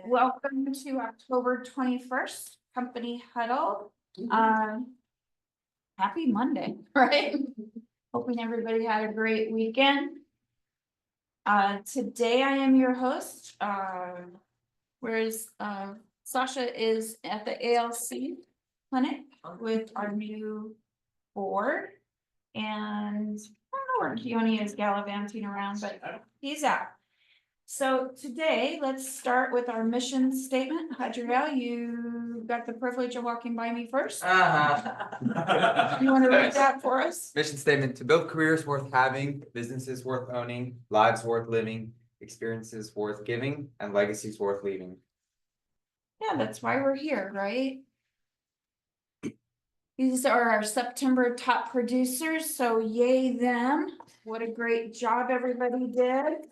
Welcome to October 21st, company huddle. Happy Monday, right? Hoping everybody had a great weekend. Today I am your host, whereas Sasha is at the ALC clinic with our new board. And I don't know where Keone is gallivanting around, but he's out. So today, let's start with our mission statement. Hadriel, you got the privilege of walking by me first. You want to read that for us? Mission statement: to build careers worth having, businesses worth owning, lives worth living, experiences worth giving, and legacies worth leaving. Yeah, that's why we're here, right? These are our September top producers, so yay them. What a great job everybody did.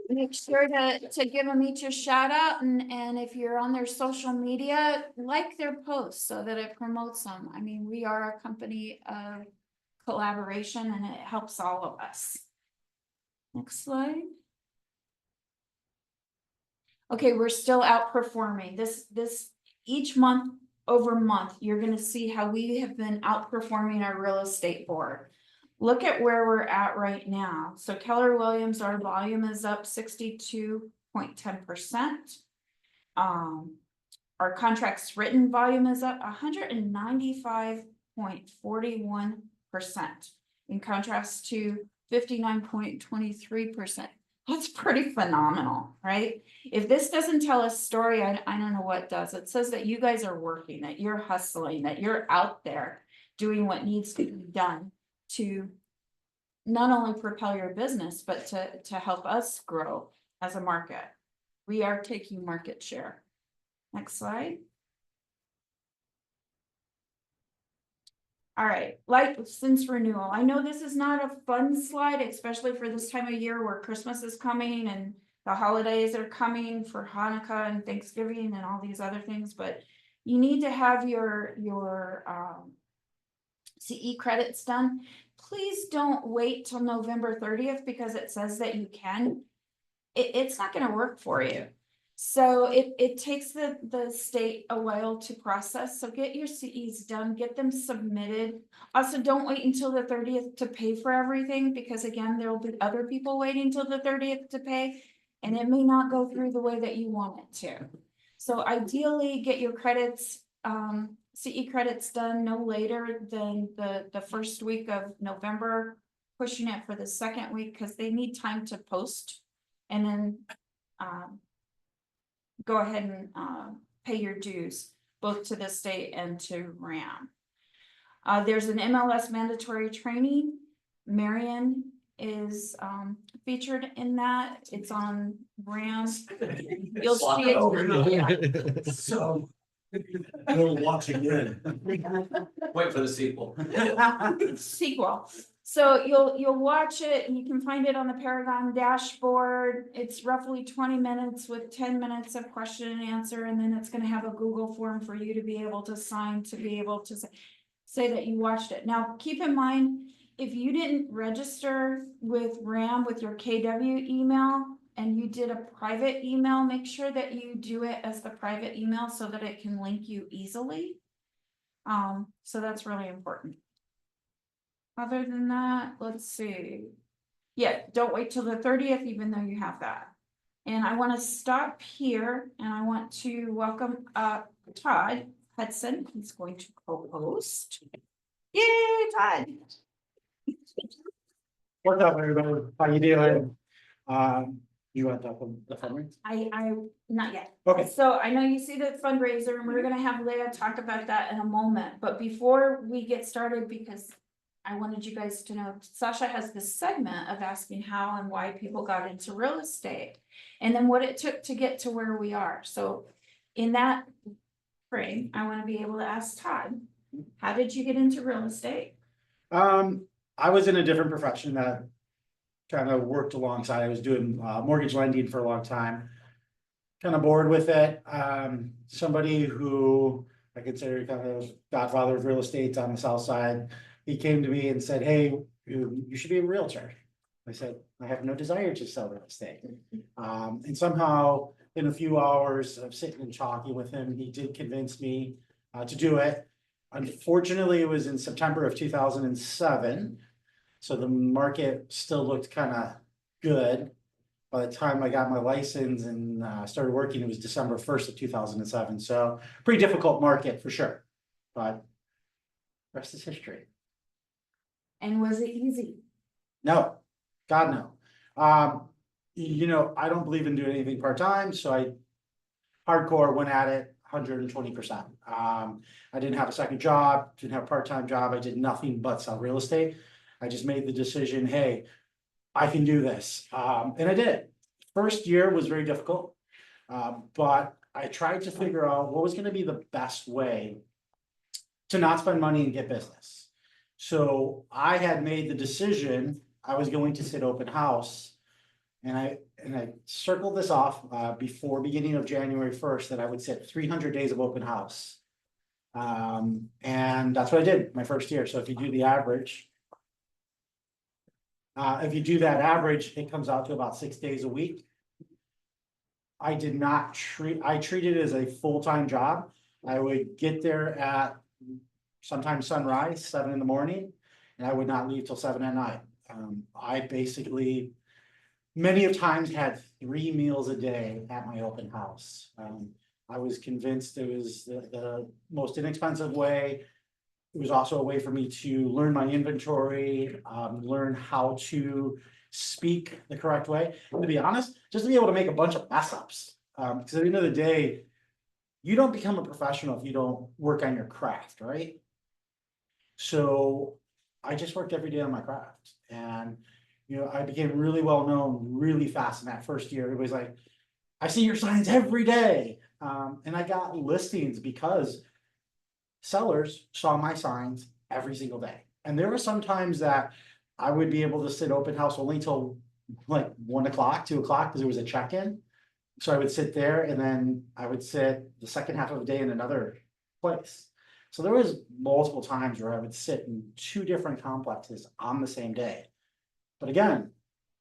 Make sure to give them each a shout out, and if you're on their social media, like their posts so that it promotes them. I mean, we are a company of collaboration and it helps all of us. Next slide. Okay, we're still outperforming this each month over month. You're going to see how we have been outperforming our real estate board. Look at where we're at right now. So Keller Williams, our volume is up 62.10%. Our contracts written volume is up 195.41%, in contrast to 59.23%. That's pretty phenomenal, right? If this doesn't tell a story, I don't know what does. It says that you guys are working, that you're hustling, that you're out there doing what needs to be done to not only propel your business, but to help us grow as a market. We are taking market share. Next slide. All right, license renewal. I know this is not a fun slide, especially for this time of year where Christmas is coming and the holidays are coming for Hanukkah and Thanksgiving and all these other things, but you need to have your CE credits done. Please don't wait till November 30th because it says that you can. It's not going to work for you. So it takes the state a while to process. So get your CEs done, get them submitted. Also, don't wait until the 30th to pay for everything, because again, there will be other people waiting till the 30th to pay, and it may not go through the way that you want it to. So ideally, get your credits, CE credits done no later than the first week of November, pushing it for the second week because they need time to post, and then go ahead and pay your dues both to the state and to RAM. There's an MLS mandatory training. Marion is featured in that. It's on RAM. You'll see it. So we'll watch again. Wait for the sequel. Sequel. So you'll watch it and you can find it on the Paragon dashboard. It's roughly 20 minutes with 10 minutes of question and answer, and then it's going to have a Google form for you to be able to sign, to be able to say that you watched it. Now, keep in mind, if you didn't register with RAM with your KW email and you did a private email, make sure that you do it as the private email so that it can link you easily. So that's really important. Other than that, let's see. Yeah, don't wait till the 30th, even though you have that. And I want to stop here and I want to welcome Todd Hudson. He's going to co-host. Yay, Todd. What's up, everybody? How you doing? You want to talk about the fundraiser? I not yet. Okay. So I know you see the fundraiser and we're gonna have Leah talk about that in a moment, but before we get started, because I wanted you guys to know, Sasha has this segment of asking how and why people got into real estate and then what it took to get to where we are. So in that frame, I want to be able to ask Todd, how did you get into real estate? I was in a different profession that kind of worked alongside. I was doing mortgage lending for a long time. Kind of bored with it. Somebody who I consider kind of godfather of real estate on the south side, he came to me and said, "Hey, you should be a realtor." I said, I have no desire to sell real estate. And somehow, in a few hours of sitting and talking with him, he did convince me to do it. Unfortunately, it was in September of 2007. So the market still looked kind of good. By the time I got my license and started working, it was December 1st of 2007. So pretty difficult market for sure, but rest is history. And was it easy? No, God, no. I don't believe in doing anything part-time, so I hardcore went at it 120%. I didn't have a second job, didn't have a part-time job. I did nothing but sell real estate. I just made the decision, hey, I can do this. And I did. First year was very difficult. But I tried to figure out what was going to be the best way to not spend money and get business. So I had made the decision I was going to sit open house. And I circled this off before beginning of January 1st that I would sit 300 days of open house. And that's what I did my first year. So if you do the average, if you do that average, it comes out to about 6 days a week. I treated it as a full-time job. I would get there at sometimes sunrise, 7 in the morning, and I would not leave till 7 at night. I basically many of times had 3 meals a day at my open house. I was convinced it was the most inexpensive way. It was also a way for me to learn my inventory, learn how to speak the correct way. And to be honest, just to be able to make a bunch of mess ups. Because at the end of the day, you don't become a professional if you don't work on your craft, right? So I just worked every day on my craft. And I became really well known really fast in that first year. Everybody's like, I see your signs every day. And I got listings because sellers saw my signs every single day. And there were some times that I would be able to sit open house only till like 1 o'clock, 2 o'clock, because there was a check-in. So I would sit there and then I would sit the second half of the day in another place. So there was multiple times where I would sit in 2 different complexes on the same day. But again,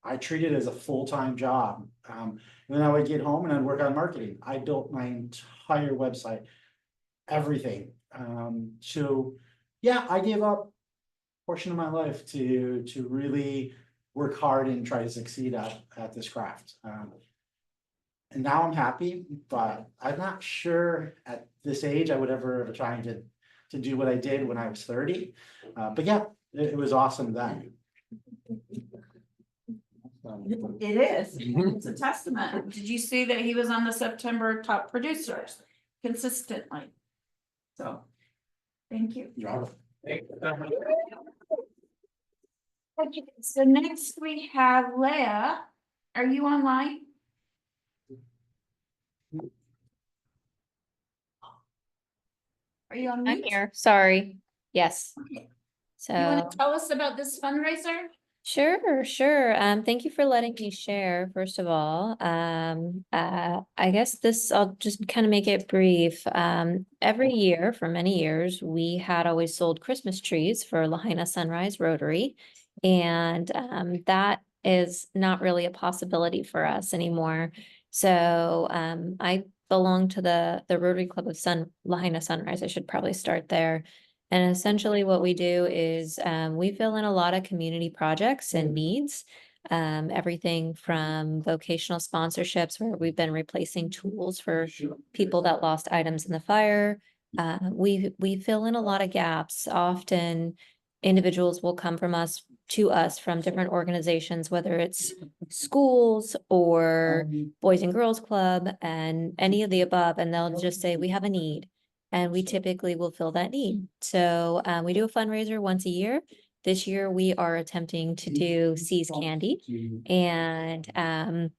I treated it as a full-time job. And then I would get home and I'd work on marketing. I built my entire website, everything. So yeah, I gave up a portion of my life to really work hard and try to succeed at this craft. And now I'm happy, but I'm not sure at this age I would ever have tried to do what I did when I was 30. But yeah, it was awesome then. It is. It's a testament. Did you see that he was on the September top producers consistently? So, thank you. Okay, so next we have Leah. Are you online? Are you on I'm mute? here, sorry. Yes. Okay. You want So, to tell us about this fundraiser? sure. Thank you for letting me share, first of all. I guess I'll just kind of make it brief. Every year for many years, we had always sold Christmas trees for Lahaina Sunrise Rotary. And that is not really a possibility for us anymore. So I belong to the Rotary Club of Lahaina Sunrise. I should probably start there. And essentially what we do is we fill in a lot of community projects and needs. Everything from vocational sponsorships where we've been replacing tools for people that lost items in the fire. We fill in a lot of gaps. Often individuals will come to us from different organizations, whether it's schools or Boys and Girls Club and any of the above, and they'll just say, we have a need. And we typically will fill that need. So we do a fundraiser once a year. This year we are attempting to do See's Candy. And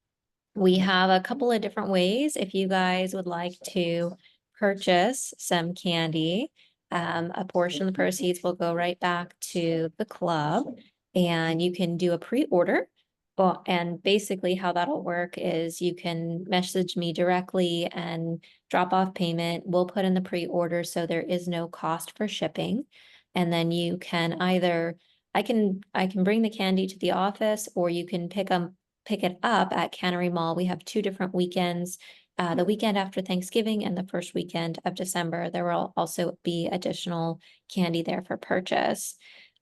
we have a couple of different ways. If you guys would like to purchase some candy, a portion of the proceeds will go right back to the club. And you can do a pre-order. Well, and basically how that'll work is you can message me directly and drop off payment. We'll put in the pre-order so there is no cost for shipping. And then you can either I can bring the candy to the office, or you can pick it up at Cannery Mall. We have 2 different weekends. The weekend after Thanksgiving and the first weekend of December. There will also be additional candy there for purchase.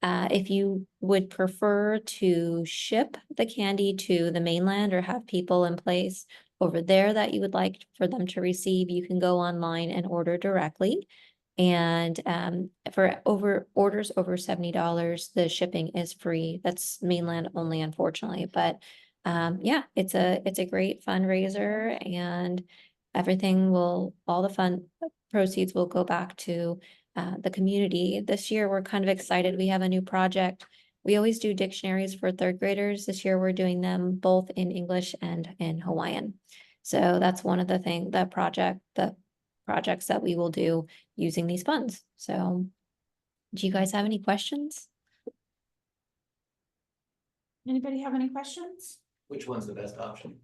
If you would prefer to ship the candy to the mainland or have people in place over there that you would like for them to receive, you can go online and order directly. And for orders over $70, the shipping is free. That's mainland only, unfortunately, but yeah, it's a great fundraiser, and all the fund proceeds will go back to the community. This year, we're kind of excited. We have a new project. We always do dictionaries for 3rd graders. This year, we're doing them both in English and in Hawaiian. So that's one of the projects that we will do using these funds. So do you guys have any questions? Anybody have any questions? Which one's the best option?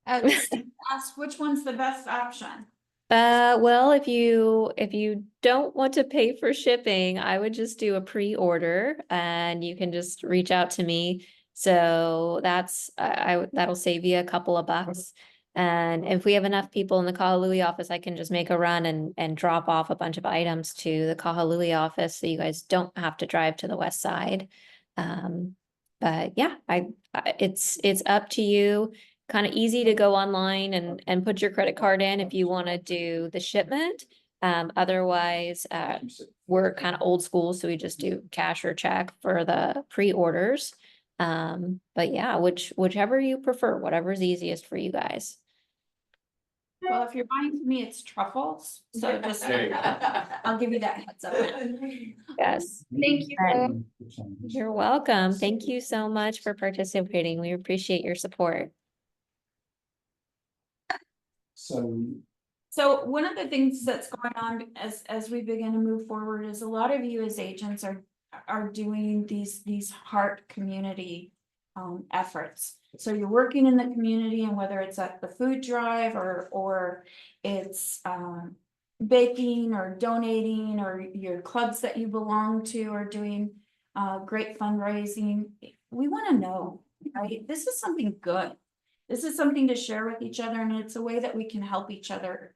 Ask which one's the best option. Well, if you don't want to pay for shipping, I would just do a pre-order and you can just reach out to me. So that'll save you a couple of bucks. And if we have enough people in the Kahului office, I can just make a run and drop off a bunch of items to the Kahului office, so you guys don't have to drive to the west side. But yeah, it's up to you. Kind of easy to go online and put your credit card in if you want to do the shipment. Otherwise, we're kind of old school, so we just do cash or check for the pre-orders. But yeah, whichever you prefer, whatever's easiest for you guys. Well, if you're buying from me, it's truffles, so just, There you go. I'll give you that heads up. Yes. Thank you. And you're welcome. Thank you so much for participating. We appreciate your support. So one of the things that's going on as we begin to move forward is a lot of you as agents are doing these heart community efforts. So you're working in the community, and whether it's at the food drive or it's baking or donating, or your clubs that you belong to are doing great fundraising, we want to know, right? This is something good. This is something to share with each other, and it's a way that we can help each other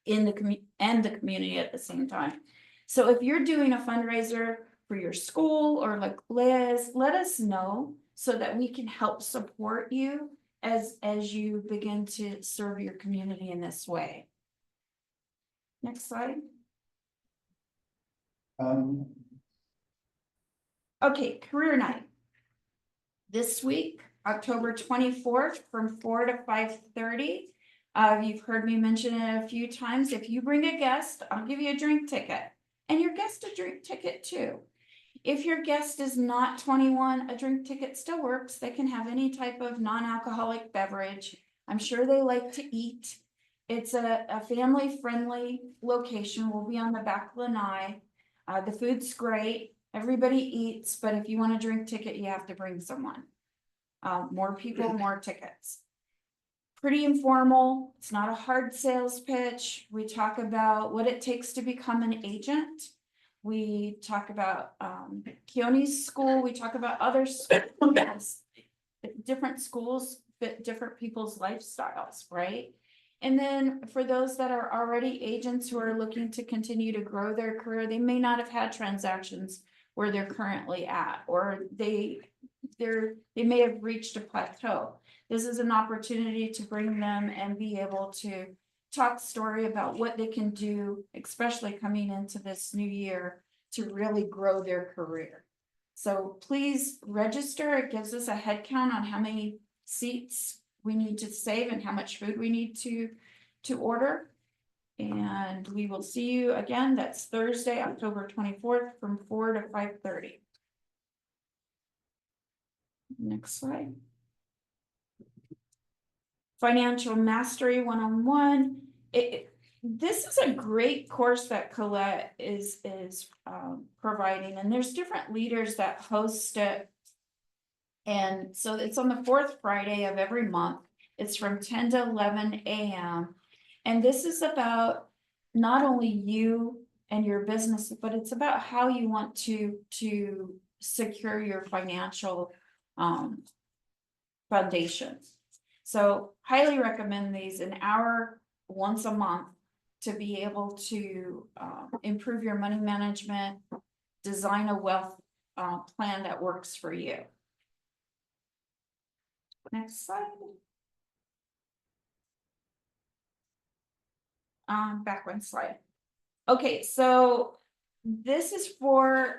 in the community at the same time. So if you're doing a fundraiser for your school or like Liz, let us know so that we can help support you as you begin to serve your community in this way. Next slide. Okay, career night. This week, October 24th from 4 to 5:30. You've heard me mention it a few times. If you bring a guest, I'll give you a drink ticket, and your guest a drink ticket too. If your guest is not 21, a drink ticket still works. They can have any type of non-alcoholic beverage. I'm sure they like to eat. It's a family-friendly location. We'll be on the back lanai. The food's great. Everybody eats, but if you want a drink ticket, you have to bring someone. More people, more tickets. Pretty informal. It's not a hard sales pitch. We talk about what it takes to become an agent. We talk about Keone's school. We talk about other schools. Different schools fit different people's lifestyles, right? And then for those that are already agents who are looking to continue to grow their career, they may not have had transactions where they're currently at, or they may have reached a plateau. This is an opportunity to bring them and be able to talk story about what they can do, especially coming into this new year, to really grow their career. So please register. It gives us a head count on how many seats we need to save and how much food we need to order. And we will see you again. That's Thursday, October 24th from 4 to 5:30. Next slide. Financial Mastery 101. This is a great course that Colette is providing, and there's different leaders that host it. And so it's on the 4th Friday of every month. It's from 10 to 11 a.m. And this is about not only you and your business, but it's about how you want to secure your financial, foundation. So highly recommend these, an hour once a month to be able to, improve your money management, design a wealth, plan that works for you. Next slide. Back one slide. Okay, so this is for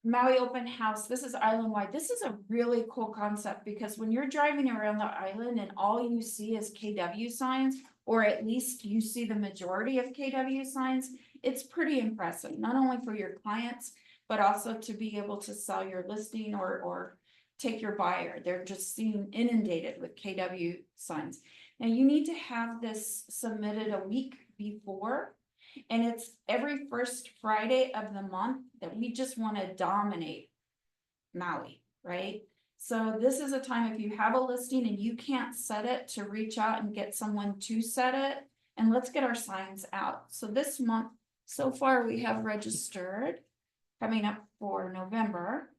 Maui Open House. This is island wide. This is a really cool concept because when you're driving around the island and all you see is KW signs, or at least you see the majority of KW signs, it's pretty impressive, not only for your clients, but also to be able to sell your listing or take your buyer. They're just seeing inundated with KW signs. Now you need to have this submitted a week before. And it's every first Friday of the month that we just want to dominate Maui, right? So this is a time if you have a listing and you can't set it, to reach out and get someone to set it. And let's get our signs out. So this month, so far we have registered coming up for November.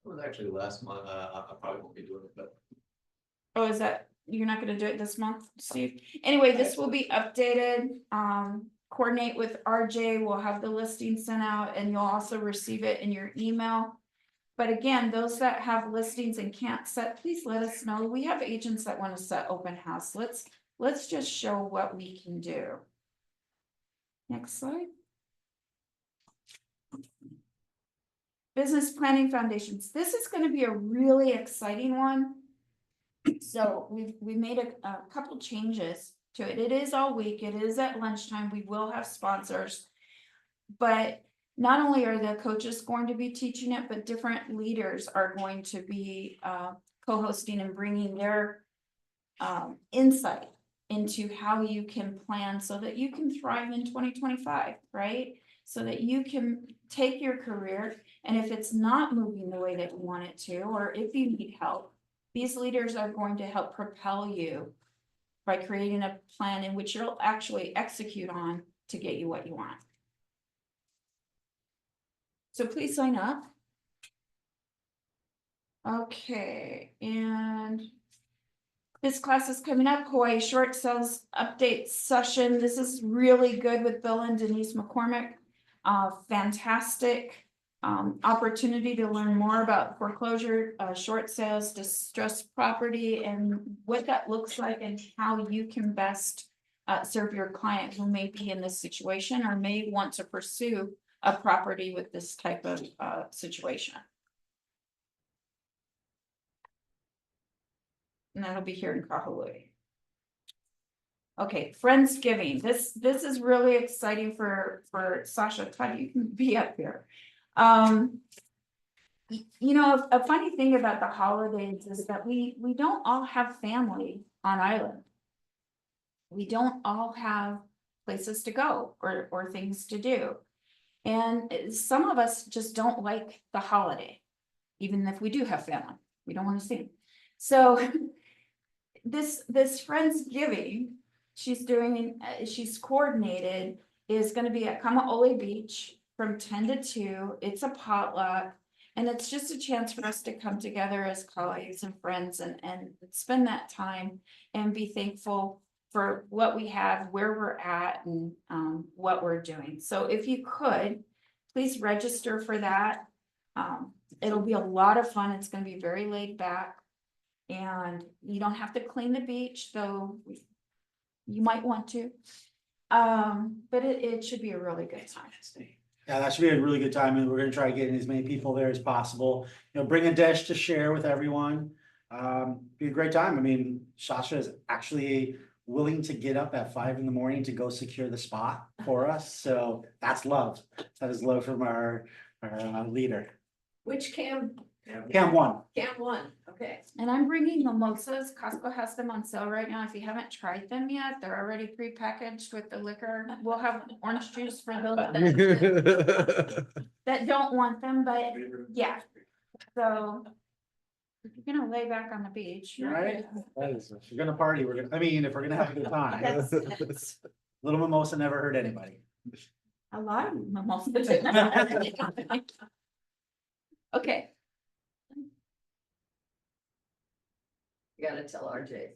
It was actually last month, I probably won't be doing it, but Oh, is that, you're not gonna do it this month, Steve? Anyway, this will be updated, coordinate with RJ, we'll have the listing sent out and you'll also receive it in your email. But again, those that have listings and can't set, please let us know. We have agents that wanna set open house. Let's just show what we can do. Next slide. Business Planning Foundations. This is gonna be a really exciting one. So we made a couple changes to it. It is all week. It is at lunchtime. We will have sponsors. But not only are the coaches going to be teaching it, but different leaders are going to be co-hosting and bringing their insight into how you can plan so that you can thrive in 2025, right? So that you can take your career, and if it's not moving the way that you want it to, or if you need help, these leaders are going to help propel you by creating a plan in which you'll actually execute on to get you what you want. So please sign up. Okay, and this class is coming up, Hawaii Short Sales Update Session. This is really good with Bill and Denise McCormick. Fantastic opportunity to learn more about foreclosure, short sales, distressed property, and what that looks like and how you can best serve your client who may be in this situation or may want to pursue a property with this type of situation. And that'll be here in Kahului. Okay, Friendsgiving. This is really exciting for Sasha. Todd, you can be up here. You know, a funny thing about the holidays is that we don't all have family on island. We don't all have places to go or things to do. And some of us just don't like the holiday, even if we do have family. We don't want to see them. So this Friendsgiving she's doing, she's coordinated, is going to be at Kamaole Beach from 10 to 2. It's a potluck, and it's just a chance for us to come together as colleagues and friends and spend that time and be thankful for what we have, where we're at, and what we're doing. So if you could, please register for that. It'll be a lot of fun. It's going to be very laid back, and you don't have to clean the beach, though you might want to. But it should be a really good time. Yeah, that should be a really good time, and we're gonna try to get as many people there as possible. You know, bring a dish to share with everyone. Be a great time. I mean, Sasha is actually willing to get up at 5 a.m. to go secure the spot for us. So that's love. That is love from our leader. Which Cam? Cam 1. Cam 1, okay. And I'm bringing mimosas. Costco has them on sale right now. If you haven't tried them yet, they're already pre-packaged with the liquor. We'll have orange juice for those that don't want them, but yeah. So if you're gonna lay back on the beach, Right? If we're gonna party, if we're gonna have a good time. That's- Little mimosa never hurt anybody. A lot of them most of the time. Okay, You gotta tell RJ.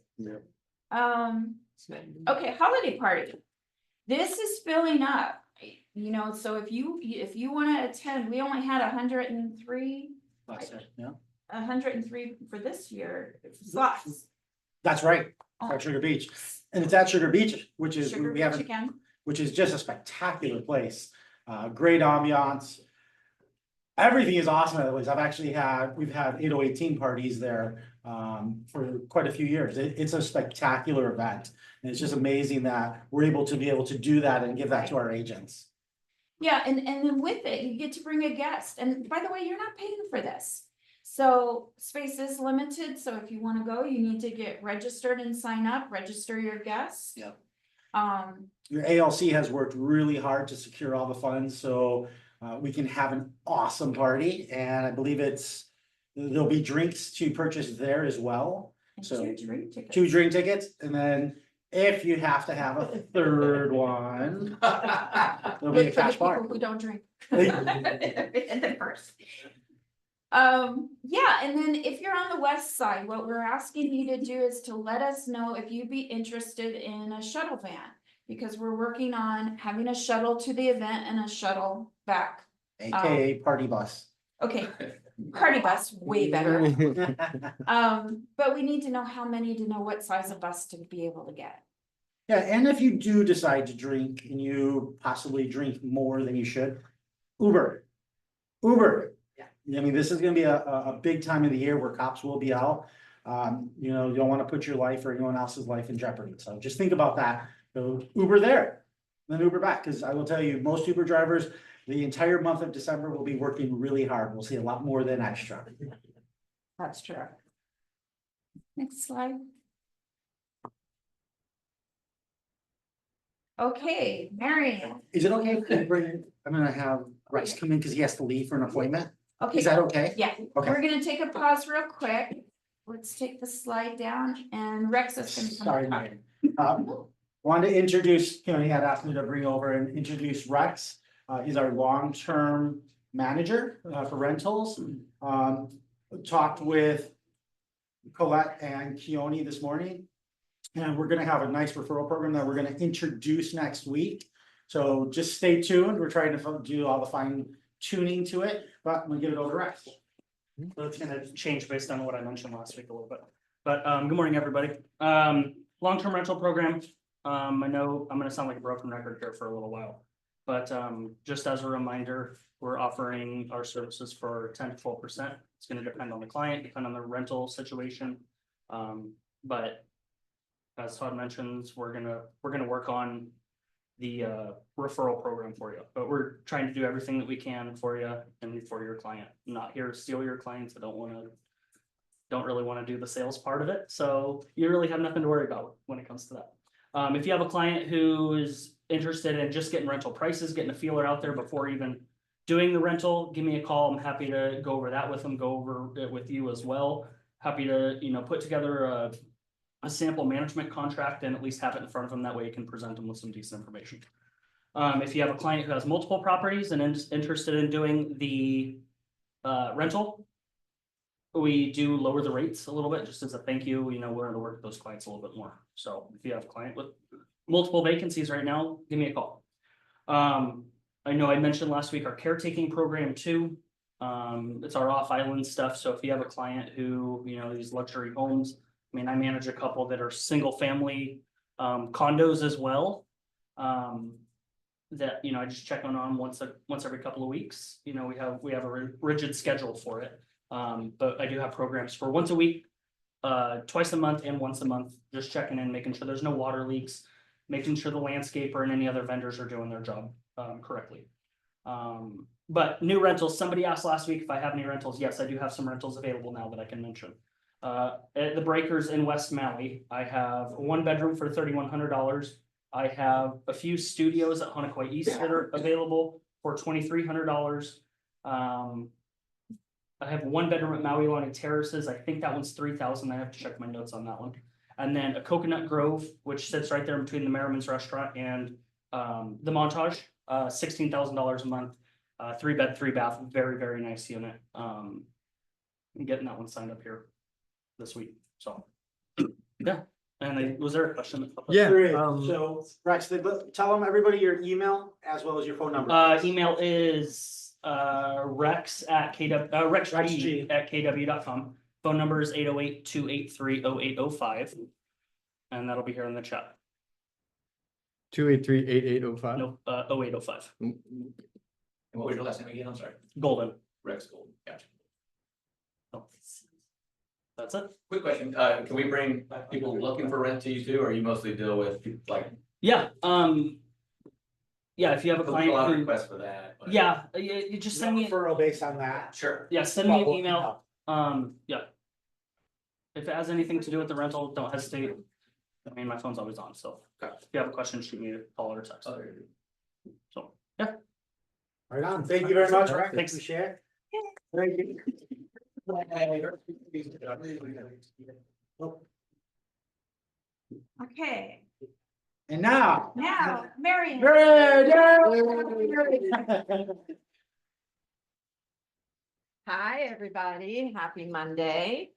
okay, holiday party. This is filling up, you know, so if you wanna attend, we only had 103. Yeah, 103 for this year slots. that's right, Oh. at Sugar Beach. And it's at Sugar Beach, which is, Sugar we Beach haven't, again. which is just a spectacular place. Great ambiance. Everything is awesome at the place. We've had 808 parties there for quite a few years. It's a spectacular event. And it's just amazing that we're able to do that and give that to our agents. Yeah, and then with it, you get to bring a guest, and by the way, you're not paying for this. So space is limited, so if you wanna go, you need to get registered and sign up, register your guests. Yeah. Um, Your ALC has worked really hard to secure all the funds, so we can have an awesome party, and I believe there'll be drinks to purchase there as well. and So, 2 drink tickets. 2 drink tickets, and then if you have to have a third one, there'll be a For the cash bar. people who don't drink. And then first. Yeah, and then if you're on the west side, what we're asking you to do is to let us know if you'd be interested in a shuttle van. Because we're working on having a shuttle to the event and a shuttle back. AKA party bus. Okay, party bus, way better. But we need to know how many to know what size of bus to be able to get. Yeah, and if you do decide to drink and you possibly drink more than you should, Uber. Yeah. I mean, this is gonna be a big time of the year where cops will be out. You know, you don't wanna put your life or anyone else's life in jeopardy, so just think about that. So Uber there, then Uber back, cause I will tell you, most Uber drivers, the entire month of December will be working really hard. We'll see a lot more than extra. That's true. Next slide. Okay, Marion. Is it okay if we bring, I'm gonna have Rex come in, cause he has to leave for an appointment? Okay, Is that okay? yeah, Okay. we're gonna take a pause real quick. Let's take the slide down and Rex is gonna come. Sorry, up. Marion. Wanted to introduce, he had asked me to bring over and introduce Rex. He's our long-term manager for rentals. Talked with Colette and Keone this morning. And we're gonna have a nice referral program that we're gonna introduce next week. So just stay tuned. We're trying to do all the fine tuning to it, but I'm gonna give it over to Rex. So it's gonna change based on what I mentioned last week a little bit. But good morning, everybody. Long-term rental program. I know I'm gonna sound like a broken record here for a little while. But just as a reminder, we're offering our services for 10 to 12%. It's gonna depend on the client, depend on the rental situation. But as Todd mentions, we're gonna work on the referral program for you, but we're trying to do everything that we can for you and for your client. I'm not here to steal your clients. I don't really want to do the sales part of it. So you really have nothing to worry about when it comes to that. If you have a client who is interested in just getting rental prices, getting a feeler out there before even doing the rental, give me a call. I'm happy to go over that with them, go over it with you as well. Happy to, put together a sample management contract and at least have it in front of them. That way you can present them with some decent information. If you have a client who has multiple properties and is interested in doing the rental, we do lower the rates a little bit just as a thank you. We're going to work with those clients a little bit more. So if you have a client with multiple vacancies right now, give me a call. I know I mentioned last week our caretaking program too. It's our off-island stuff. So if you have a client who, these luxury homes, I manage a couple that are single family condos as well. That, I just check on once every couple of weeks. We have a rigid schedule for it. But I do have programs for once a week, twice a month and once a month, just checking in, making sure there's no water leaks, making sure the landscaper and any other vendors are doing their job correctly. But new rentals, somebody asked last week if I have any rentals. Yes, I do have some rentals available now that I can mention. At the Breakers in West Maui, I have a 1-bedroom for $3,100. I have a few studios at Hawaii East that are available for $2,300. I have 1-bedroom at Maui Lani Terraces. I think that one's $3,000. I have to check my notes on that one. And then a Coconut Grove, which sits right there between the Merriman's restaurant and the Montage. $16,000 a month, 3-bed, 3-bath, very, very nice unit. I'm getting that one signed up here this week, so. Yeah, and was there a question? that popped up? There is. So Rex, tell them everybody your email as well as your phone number. Email is rexg@kw.com. Phone number is 808-283-0805. And that'll be here in the chat. 283-8805. No, 0805. And what was your last name again? I'm sorry. Golden. Rex Gold. Gotcha. That's it. Quick question, can we bring people looking for rent to you too, or you mostly deal with like? Yeah, yeah, if you have a A lot of client who, requests for that. but- yeah, you just send me, Referral based on that. Sure. yeah, send me an email. Yeah. If it has anything to do with the rental, don't hesitate. I mean, my phone's always on, so if you have a question, shoot me a call or a text. So, yeah. Right on. Thank you very much, Rex. Thanks. Appreciate it. Thank you. Okay, And now. now, Marion. Hi, everybody. Happy Monday.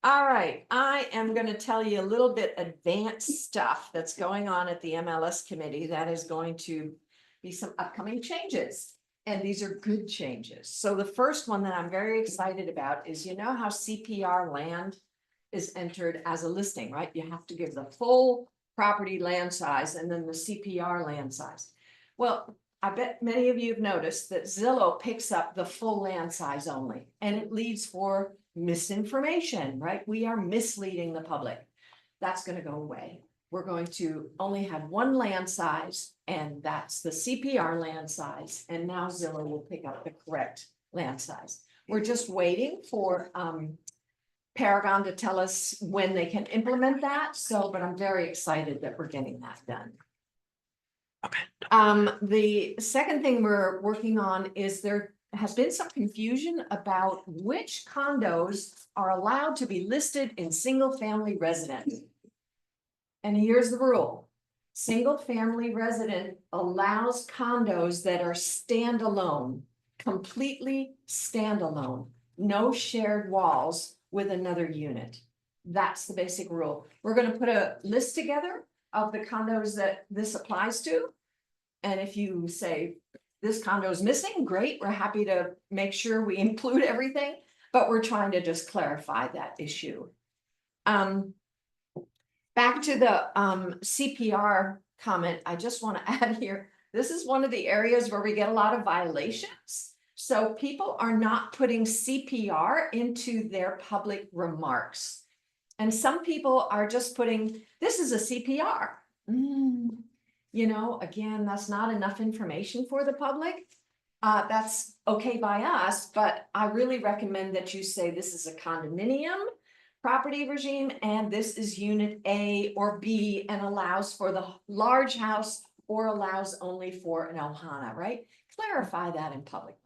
All right, I am going to tell you a little bit advanced stuff that's going on at the MLS committee that is going to be some upcoming changes. And these are good changes. So the first one that I'm very excited about is, you know how CPR land is entered as a listing, right? You have to give the full property land size and then the CPR land size. Well, I bet many of you have noticed that Zillow picks up the full land size only, and it leads for misinformation, right? We are misleading the public. That's going to go away. We're going to only have one land size, and that's the CPR land size. And now Zillow will pick up the correct land size. We're just waiting for Paragon to tell us when they can implement that. So, but I'm very excited that we're getting that done. The second thing we're working on is there has been some confusion about which condos are allowed to be listed in single-family residence. And here's the rule. Single-family resident allows condos that are standalone, completely standalone, no shared walls with another unit. That's the basic rule. We're going to put a list together of the condos that this applies to. And if you say this condo is missing, great, we're happy to make sure we include everything, but we're trying to just clarify that issue. Back to the CPR comment, I just want to add here, this is one of the areas where we get a lot of violations. So people are not putting CPR into their public remarks. And some people are just putting, this is a CPR. You know, again, that's not enough information for the public. That's okay by us, but I really recommend that you say this is a condominium property regime, and this is unit A or B and allows for the large house or allows only for an Ohana, right? Clarify that in public.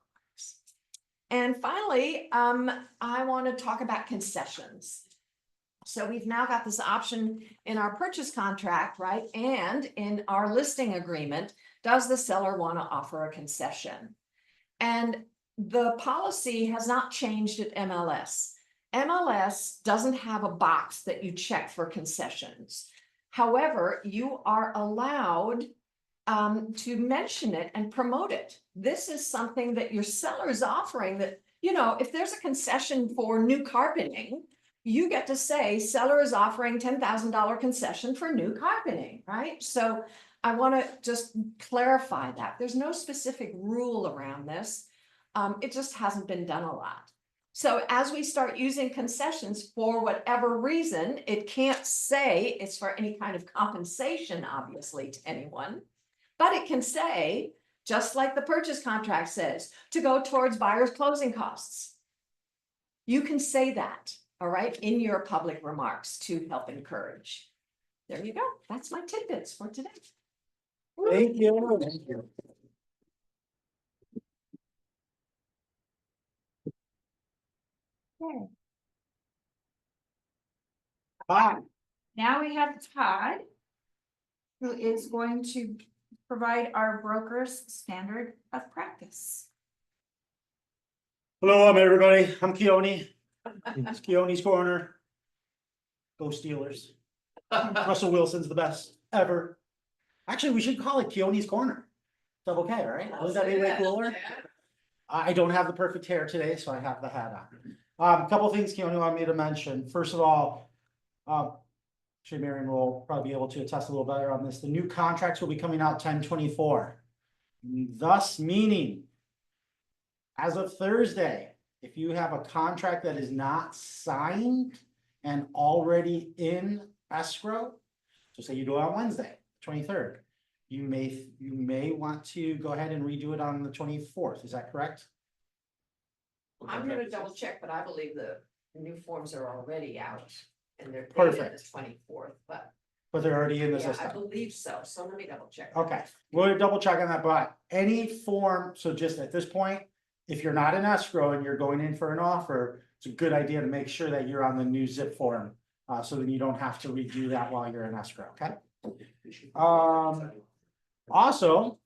And finally, I want to talk about concessions. So we've now got this option in our purchase contract, right? And in our listing agreement, does the seller want to offer a concession? And the policy has not changed at MLS. MLS doesn't have a box that you check for concessions. However, you are allowed to mention it and promote it. This is something that your seller is offering that, you know, if there's a concession for new carpeting, you get to say seller is offering $10,000 concession for new carpeting, right? So I want to just clarify that. There's no specific rule around this. It just hasn't been done a lot. So as we start using concessions for whatever reason, it can't say it's for any kind of compensation, obviously, to anyone, but it can say, just like the purchase contract says, to go towards buyer's closing costs. You can say that, all right, in your public remarks to help encourage. There you go. That's my tidbits for today. Thank you. Thank you. Okay. Bye. Now we have Todd, who is going to provide our brokers standard of practice. Hello, everybody. I'm Keone. It's Keone's Corner. Go Steelers. Russell Wilson's the best ever. Actually, we should call it Keone's Corner. Double K, right? Wouldn't that be way cooler? I don't have the perfect hair today, so I have the hat on. A couple things Keone wanted me to mention. First of all, Shay Marion will probably be able to attest a little better on this. The new contracts will be coming out 10/24. Thus meaning, as of Thursday, if you have a contract that is not signed and already in escrow, so say you do it on Wednesday, 23rd, you may want to go ahead and redo it on the 24th. Is that correct? I'm gonna double check, but I believe the new forms are already out and they're dated the Perfect. 24th, but But they're already in the yeah, I system. believe so. So let me double check. Okay, we'll double check on that, but any form, so just at this point, if you're not in escrow and you're going in for an offer, it's a good idea to make sure that you're on the new zip form. So that you don't have to redo that while you're in escrow, okay? Also,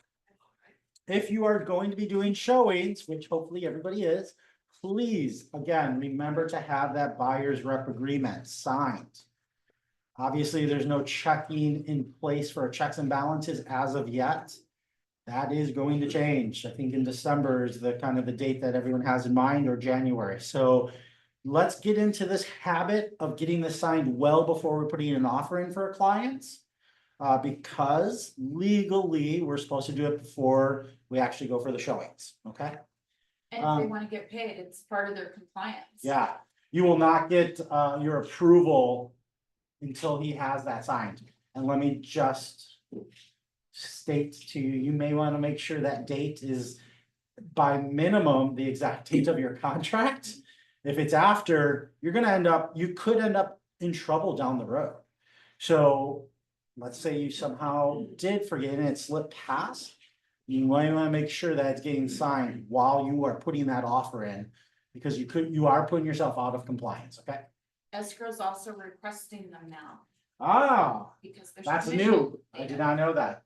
if you are going to be doing showings, which hopefully everybody is, please, again, remember to have that buyer's rep agreement signed. Obviously, there's no checking in place for checks and balances as of yet. That is going to change. I think in December is the kind of the date that everyone has in mind, or January. So let's get into this habit of getting this signed well before we're putting an offer in for our clients. Because legally, we're supposed to do it before we actually go for the showings, okay? And if they wanna get paid, it's part of their compliance. Yeah, you will not get your approval until he has that signed. And let me just state to you, you may want to make sure that date is by minimum the exact date of your contract. If it's after, you could end up in trouble down the road. So let's say you somehow did forget and it slipped past. You might want to make sure that it's getting signed while you are putting that offer in, because you are putting yourself out of compliance, okay? Escrow's also requesting them now Ah, because there's. that's commission new. I data. did not know that.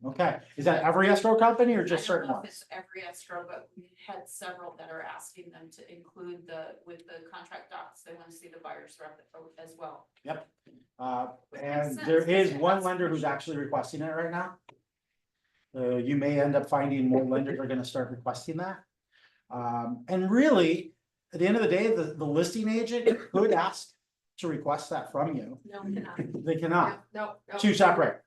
Okay, is that every escrow company or I just don't certain know if ones? it's every escrow, but we had several that are asking them to include with the contract docs, they wanna see the buyer's rep as well. And sense, there because is it one has lender who's commission. actually requesting it right now. You may end up finding more lenders are gonna start requesting that. And really, at the end of the day, the listing agent could ask to request that from you. No, cannot. They cannot, No. two separate.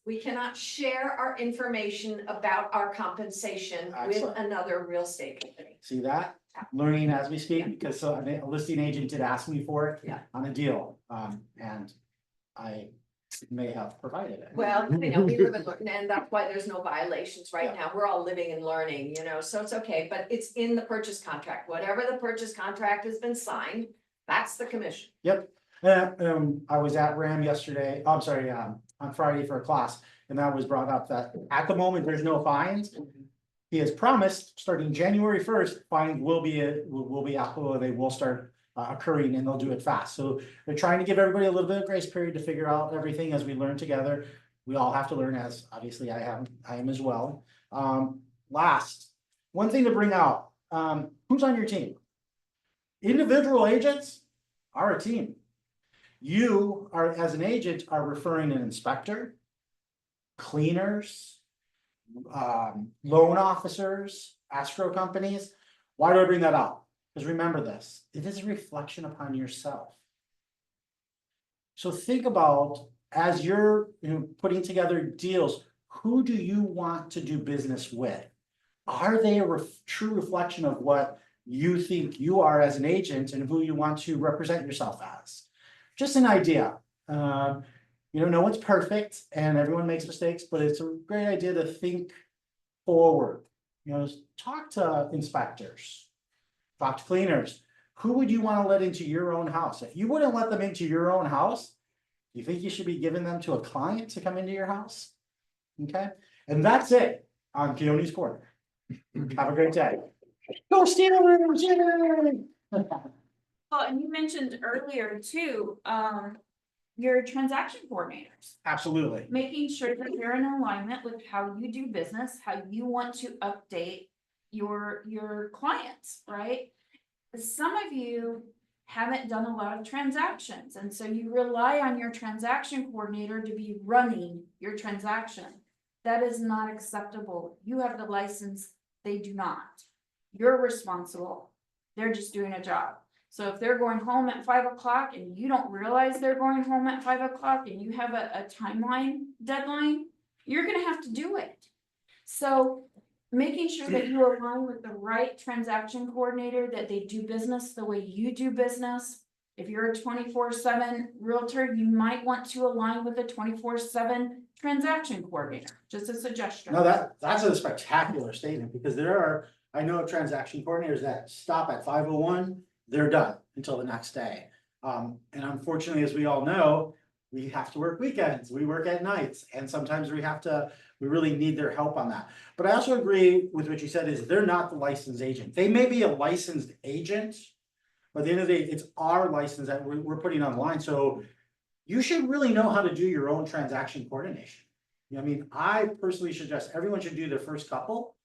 We cannot share our information about our compensation with Excellent. another real estate company. See that? Learning as we speak, because a listing agent did ask me for it Yeah. on a deal, and I may have provided it. Well, we live and learn, and that's why there's no violations right Yeah. now. We're all living and learning, so it's okay, but it's in the purchase contract. Whatever the purchase contract has been signed, that's the commission. Yep, I was at RAM yesterday, I'm sorry, on Friday for a class, and that was brought up that at the moment, there's no fines. He has promised, starting January 1st, fines will be applicable, they will start occurring, and they'll do it fast. So they're trying to give everybody a little bit of grace period to figure out everything as we learn together. We all have to learn, as obviously I am as well. Last, one thing to bring out, who's on your team? Individual agents are a team. You are, as an agent, are referring an inspector, cleaners, loan officers, escrow companies. Why do I bring that up? Because remember this, it is a reflection upon yourself. So think about, as you're putting together deals, who do you want to do business with? Are they a true reflection of what you think you are as an agent and who you want to represent yourself as? Just an idea. No one's perfect and everyone makes mistakes, but it's a great idea to think forward. Talk to inspectors, talk to cleaners. Who would you want to let into your own house? If you wouldn't let them into your own house, do you think you should be giving them to a client to come into your house? Okay, and that's it on Keone's Corner. Have a great day. Go Steelers! Yay! Well, and you mentioned earlier too, your transaction coordinators. Absolutely. Making sure that they're in alignment with how you do business, how you want to update your clients, right? Some of you haven't done a lot of transactions, and so you rely on your transaction coordinator to be running your transaction. That is not acceptable. You have the license, they do not. You're responsible. They're just doing a job. So if they're going home at 5 o'clock and you don't realize they're going home at 5 o'clock and you have a timeline deadline, you're gonna have to do it. So making sure that you align with the right transaction coordinator, that they do business the way you do business. If you're a 24/7 realtor, you might want to align with a 24/7 transaction coordinator, just a suggestion. No, that's a spectacular statement, because I know transaction coordinators that stop at 5:01, they're done until the next day. And unfortunately, as we all know, we have to work weekends, we work at nights, and sometimes we really need their help on that. But I also agree with what you said, is they're not the licensed agent. They may be a licensed agent, but at the end of the day, it's our license that we're putting online. So you should really know how to do your own transaction coordination. I mean, I personally suggest everyone should do their first couple,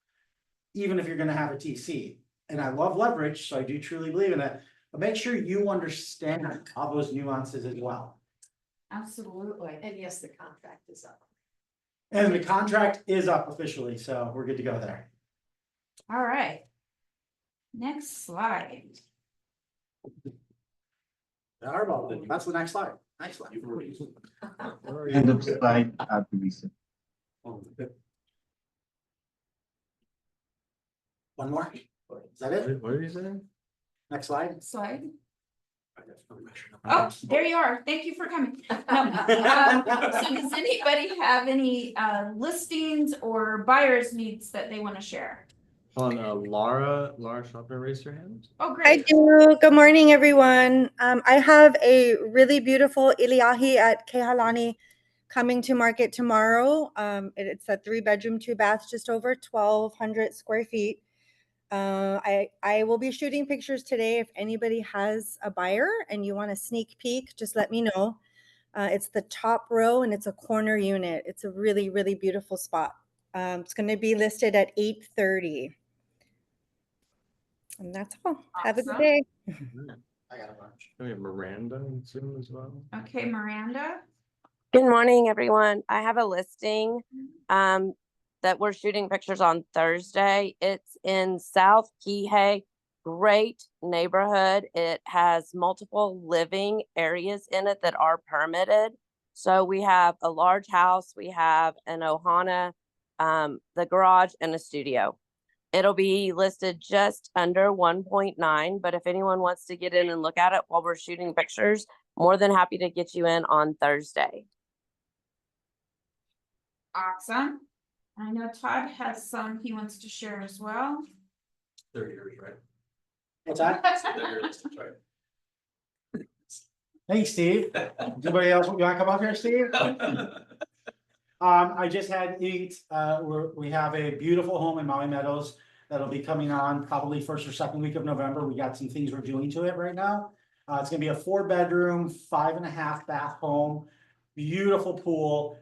even if you're gonna have a TC. And I love leverage, so I do truly believe in it, but make sure you understand all those nuances as well. Absolutely. And yes, the contract is up. And the contract is up officially, so we're good to go there. All right. Next slide. That's the next slide. Next slide. End of slide, Lisa. One more? Is that it? What did you say? Next slide? Slide. Oh, there you are. Thank you for coming. So does anybody have any listings or buyers needs that they want to share? Laura Shopper, raise your hand. Oh, I great. do. Good morning, everyone. I have a really beautiful Iliahi at Kehalani coming to market tomorrow. It's a 3-bedroom, 2-bath, just over 1,200 square feet. I will be shooting pictures today. If anybody has a buyer and you want a sneak peek, just let me know. It's the top row and it's a corner unit. It's a really, really beautiful spot. It's going to be listed at $830. And that's all. Have a good Awesome. day. I got a bunch. We have Miranda in Zoom as well. Okay, Miranda. Good morning, everyone. I have a listing that we're shooting pictures on Thursday. It's in South Kihei, great neighborhood. It has multiple living areas in it that are permitted. So we have a large house, we have an Ohana, the garage, and a studio. It'll be listed just under 1.9, but if anyone wants to get in and look at it while we're shooting pictures, more than happy to get you in on Thursday. Awesome. I know Todd has some he wants to share as well. They're yours, right? What's that? They're yours, right? Hey, Steve. Anybody else, you wanna come up here, Steve? I just had Eat, we have a beautiful home in Maui Meadows that'll be coming on probably first or second week of November. We got some things we're doing to it right now. It's gonna be a 4-bedroom, 5.5 bath home, beautiful pool,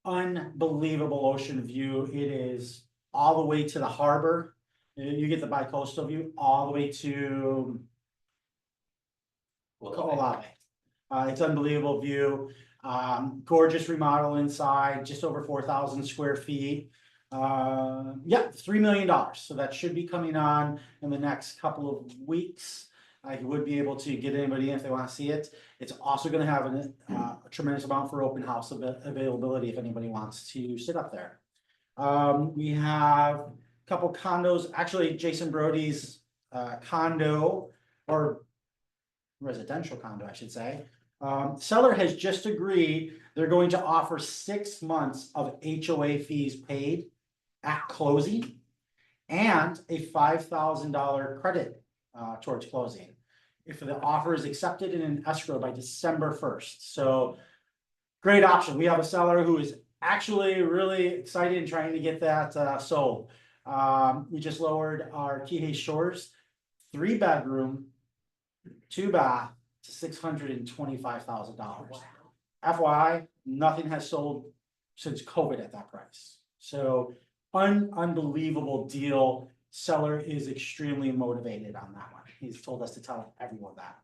unbelievable ocean view. It is all the way to the harbor. You get the bi-coastal view all the way to Ko'olawe. It's unbelievable view. Gorgeous remodel inside, just over 4,000 square feet. Yeah, $3 million. So that should be coming on in the next couple of weeks. You would be able to get anybody in if they want to see it. It's also going to have a tremendous amount for open house availability if anybody wants to sit up there. We have a couple condos, actually Jason Brody's condo, or residential condo, I should say. Seller has just agreed they're going to offer 6 months of HOA fees paid at closing and a $5,000 credit towards closing if the offer is accepted in an escrow by December 1st. So great option. We have a seller who is actually really excited and trying to get that sold. We just lowered our Kihei Shores 3-bedroom, 2-bath to $625,000. FYI, nothing has sold since COVID at that price. So unbelievable deal. Seller is extremely motivated on that one. He's told us to tell everyone that.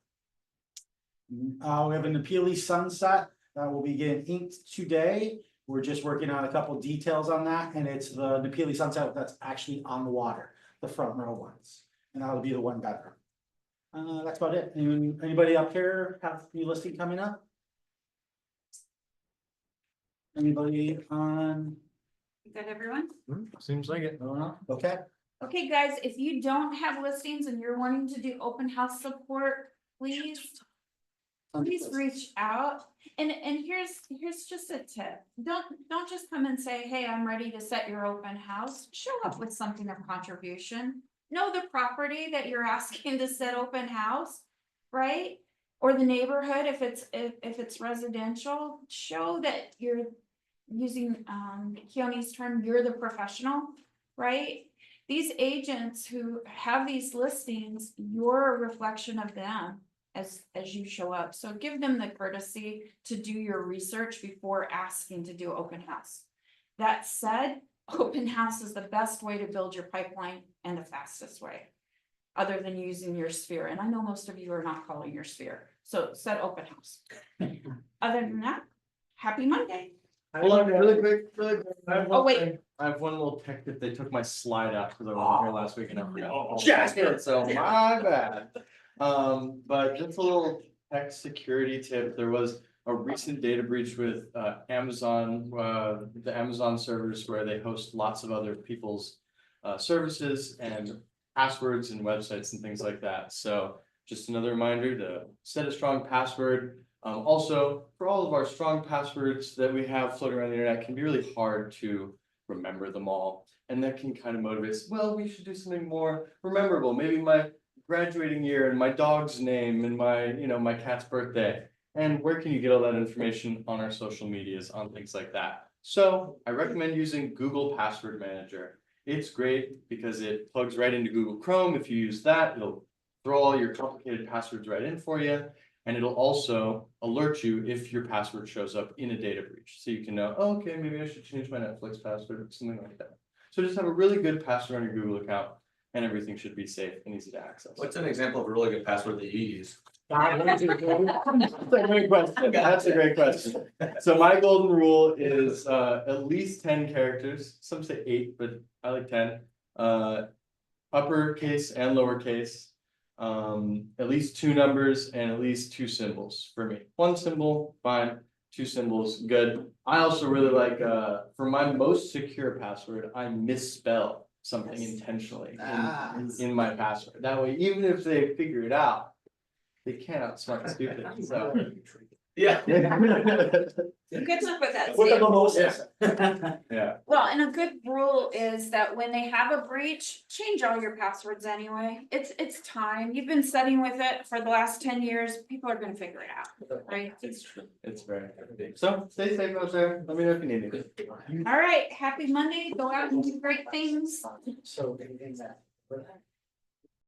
We have an Napili Sunset that will be getting inked today. We're just working on a couple details on that, and it's the Napili Sunset that's actually on the water, the front row ones. And that'll be the 1 bedroom. That's about it. Anybody up here have any listing coming up? Anybody on? Good, everyone? Seems like it. Okay. Okay, guys, if you don't have listings and you're wanting to do open house support, please reach out. And here's just a tip. Don't just come and say, hey, I'm ready to set your open house. Show up with something of contribution. Know the property that you're asking to set open house, right? Or the neighborhood, if it's residential, show that you're using Keone's term, you're the professional, right? These agents who have these listings, you're a reflection of them as you show up. So give them the courtesy to do your research before asking to do open house. That said, open house is the best way to build your pipeline and the fastest way, other than using your sphere. And I know most of you are not calling your sphere. So set open house. Other than that, happy Monday. Hold on, really quick. I have Oh, one wait. thing. I have one little tech that they took my slide out because I wasn't here last week and I forgot. Jasper. So my bad. But just a little tech security tip. There was a recent data breach with Amazon, the Amazon servers where they host lots of other people's services and passwords and websites and things like that. So just another reminder to set a strong password. Also, for all of our strong passwords that we have floating around the internet, can be really hard to remember them all. And that can kind of motivate us. Well, we should do something more memorable. Maybe my graduating year and my dog's name and my cat's birthday. And where can you get all that information? On our social medias, on things like that. So I recommend using Google Password Manager. It's great because it plugs right into Google Chrome. If you use that, it'll throw all your complicated passwords right in for you. And it'll also alert you if your password shows up in a data breach. So you can know, oh, okay, maybe I should change my Netflix password or something like that. So just have a really good password on your Google account and everything should be safe and easy to access. What's an example of a really good password that you use? That's a great question. That's a great question. So my golden rule is at least 10 characters. Some say 8, but I like 10. Uppercase and lowercase. At least 2 numbers and at least 2 symbols for me. 1 symbol, fine. 2 symbols, good. I also really like for my most secure password, I misspell something intentionally in my password. That way, even if they figure it out, they can't outsmart the stupid. So Yeah. Good luck with that, Steve. yeah. Well, and a good rule is that when they have a breach, change all your passwords anyway. It's time. You've been studying with it for the last 10 years. People are gonna figure it out, right? It's true. It's very good. So stay safe out there. Let me know if you need anything. All right, happy Monday. Go out and do great things. So in that.